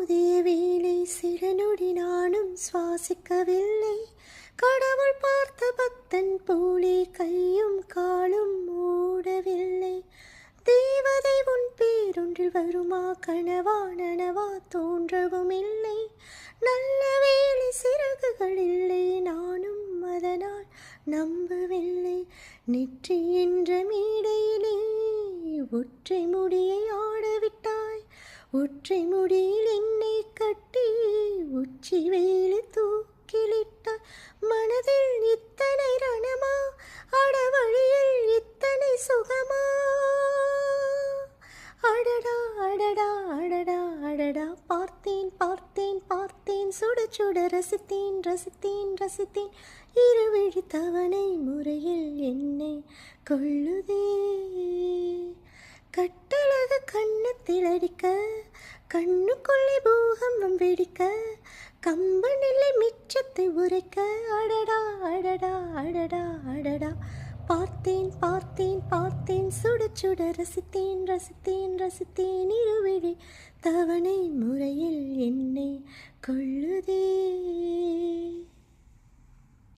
மோதிய வேளை சில நொடி நானும் சுவாசிக்கவில்லை. கடவுள் பார்த்த பக்தன் போலே கையும் காலும் ஓடவில்லை. தேவதை உன் பேரொன்றில் வருமா, கனவா நனவா தோன்றவும் இல்லை. நல்ல வேளை சிறகுகள் இல்லை, நானும் அதனால் நம்பவில்லை. நெற்றி என்ற மேடையிலே ஒற்றை முடியை ஆடவிட்டாய். ஒற்றை முடியில் என்னை கட்டி உச்சி வேலி தூக்கிலிட்டாய். மனதில் இத்தனை ரணமா, அடவழியில் இத்தனை சுகமா. அடடா அடடா அடடா அடடா, பார்த்தேன் பார்த்தேன் பார்த்தேன், சுட சுட ரசித்தேன் ரசித்தேன் ரசித்தேன். இருவிழி தவணை முறையில் என்னை கொள்ளுதே. கட்டழகு கண்ணத்தில் அடிக்க, கண்ணுக்குள்ளே பூகம்பம் வெடிக்க, கம்பனில்லை மிச்சத்தை உரைக்க. அடடா அடடா அடடா அடடா, பார்த்தேன் பார்த்தேன் பார்த்தேன், சுட சுட ரசித்தேன் ரசித்தேன் ரசித்தேன். இருவிழி தவணை முறையில் என்னை கொள்ளுதே.